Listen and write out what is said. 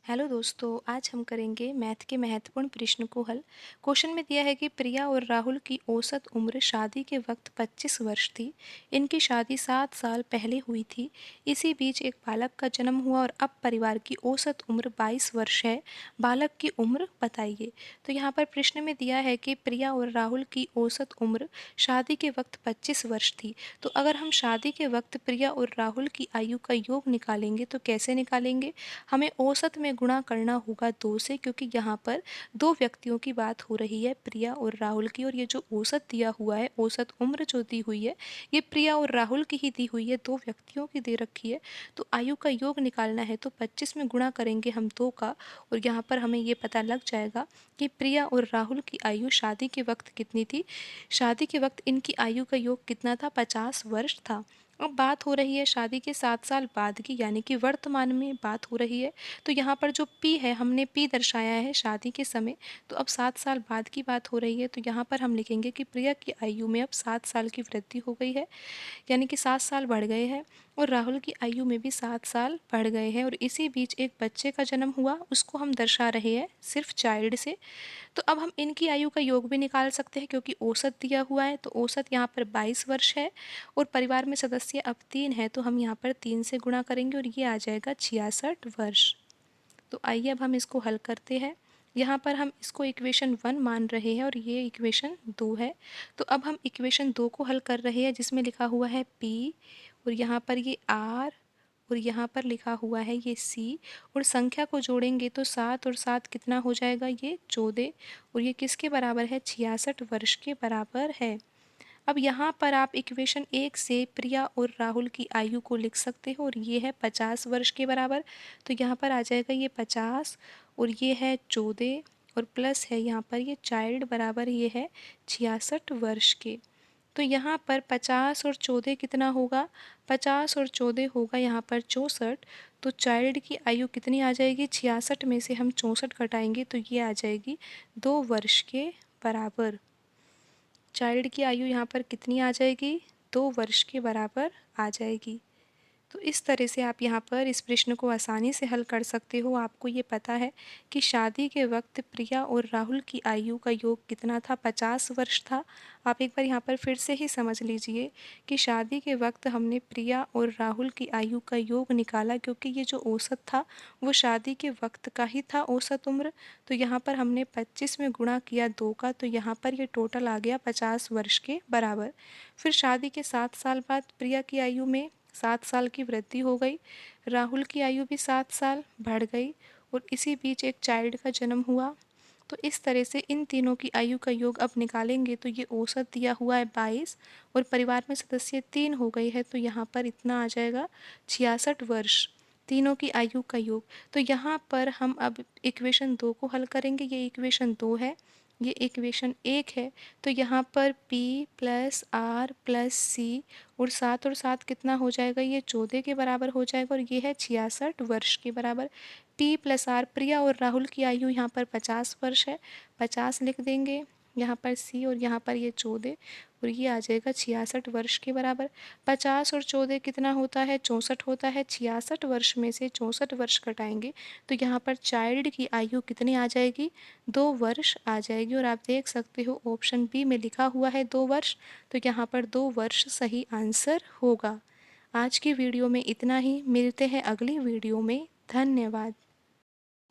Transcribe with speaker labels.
Speaker 1: Hello दोस्तों, आज हम करेंगे मैथ के महत्वपूर्ण प्रश्न को हल। क्वेश्चन में दिया है कि प्रिया और राहुल की औसत उम्र शादी के वक्त 25 वर्ष थी। इनकी शादी 7 साल पहले हुई थी। इसी बीच एक बालक का जन्म हुआ और अब परिवार की औसत उम्र 22 वर्ष है। बालक की उम्र बताइए। तो यहाँ पर प्रश्न में दिया है कि प्रिया और राहुल की औसत उम्र शादी के वक्त 25 वर्ष थी। तो अगर हम शादी के वक्त प्रिया और राहुल की आयु का योग निकालेंगे तो कैसे निकालेंगे? हमें औसत में गुणा करना होगा 2 से, क्योंकि यहाँ पर 2 व्यक्तियों की बात हो रही है, प्रिया और राहुल की। और ये जो औसत दिया हुआ है, औसत उम्र जो दी हुई है, ये प्रिया और राहुल की ही दी हुई है, 2 व्यक्तियों की दे रखी है। तो आयु का योग निकालना है तो 25 में गुणा करेंगे हम 2 का, और यहाँ पर हमें ये पता लग जाएगा कि प्रिया और राहुल की आयु शादी के वक्त कितनी थी। शादी के वक्त इनकी आयु का योग कितना था? 50 वर्ष था। अब बात हो रही है शादी के 7 साल बाद की, यानी कि वर्तमान में बात हो रही है। तो यहाँ पर जो पी है, हमने पी दर्शाया है शादी के समय। तो अब 7 साल बाद की बात हो रही है, तो यहाँ पर हम लिखेंगे कि प्रिया की आयु में अब 7 साल की वृद्धि हो गई है, यानी कि 7 साल बढ़ गए हैं। और राहुल की आयु में भी 7 साल बढ़ गए हैं। और इसी बीच एक बच्चे का जन्म हुआ, उसको हम दर्शा रहे हैं सिर्फ चाइल्ड से। तो अब हम इनकी आयु का योग भी निकाल सकते हैं, क्योंकि औसत दिया हुआ है। तो औसत यहाँ पर 22 वर्ष है और परिवार में सदस्य अब 3 है, तो हम यहाँ पर 3 से गुणा करेंगे और ये आ जाएगा 66 वर्ष। तो आइए अब हम इसको हल करते हैं। यहाँ पर हम इसको इक्वेशन 1 मान रहे हैं और ये इक्वेशन 2 है। तो अब हम इक्वेशन 2 को हल कर रहे हैं, जिसमें लिखा हुआ है P, और यहाँ पर ये R, और यहाँ पर लिखा हुआ है ये C। और संख्या को जोड़ेंगे तो 7 और 7 कितना हो जाएगा? ये 14। और ये किसके बराबर है? 66 वर्ष के बराबर है। अब यहाँ पर आप इक्वेशन 1 से प्रिया और राहुल की आयु को लिख सकते हो, और ये है 50 वर्ष के बराबर। तो यहाँ पर आ जाएगा ये 50, और ये है 14, और प्लस है यहाँ पर ये चाइल्ड बराबर ये है 66 वर्ष के। तो यहाँ पर 50 और 14 कितना होगा? 50 और 14 होगा यहाँ पर 64। तो चाइल्ड की आयु कितनी आ जाएगी? 66 में से हम 64 घटाएंगे तो ये आ जाएगी 2 वर्ष के बराबर। चाइल्ड की आयु यहाँ पर कितनी आ जाएगी? 2 वर्ष के बराबर आ जाएगी। तो इस तरह से आप यहाँ पर इस प्रश्न को आसानी से हल कर सकते हो। आपको ये पता है कि शादी के वक्त प्रिया और राहुल की आयु का योग कितना था? 50 वर्ष था। आप एक बार यहाँ पर फिर से ही समझ लीजिए कि शादी के वक्त हमने प्रिया और राहुल की आयु का योग निकाला, क्योंकि ये जो औसत था वो शादी के वक्त का ही था, औसत उम्र। तो यहाँ पर हमने 25 में गुणा किया 2 का, तो यहाँ पर ये टोटल आ गया 50 वर्ष के बराबर। फिर शादी के 7 साल बाद प्रिया की आयु में 7 साल की वृद्धि हो गई, राहुल की आयु भी 7 साल बढ़ गई, और इसी बीच एक चाइल्ड का जन्म हुआ। तो इस तरह से इन तीनों की आयु का योग अब निकालेंगे तो ये औसत दिया हुआ है 22, और परिवार में सदस्य 3 हो गए हैं, तो यहाँ पर इतना आ जाएगा 66 वर्ष, तीनों की आयु का योग। तो यहाँ पर हम अब इक्वेशन 2 को हल करेंगे। ये इक्वेशन 2 है, ये इक्वेशन 1 है। तो यहाँ पर P plus R plus C, और 7 और 7 कितना हो जाएगा? ये 14 के बराबर हो जाएगा, और ये है 66 वर्ष के बराबर। P प्लस R, प्रिया और राहुल की आयु यहाँ पर 50 वर्ष है, 50 लिख देंगे। यहाँ पर C और यहाँ पर ये 14, और ये आ जाएगा 66 वर्ष के बराबर। 50 और 14 कितना होता है? 64 होता है। 66 वर्ष में से 64 वर्ष घटाएंगे तो यहाँ पर चाइल्ड की आयु कितनी आ जाएगी? 2 वर्ष आ जाएगी। और आप देख सकते हो ऑप्शन बी में लिखा हुआ है 2 वर्ष, तो यहाँ पर 2 वर्ष सही आंसर होगा। आज की वीडियो में इतना ही, मिलते हैं अगली वीडियो में। धन्यवाद।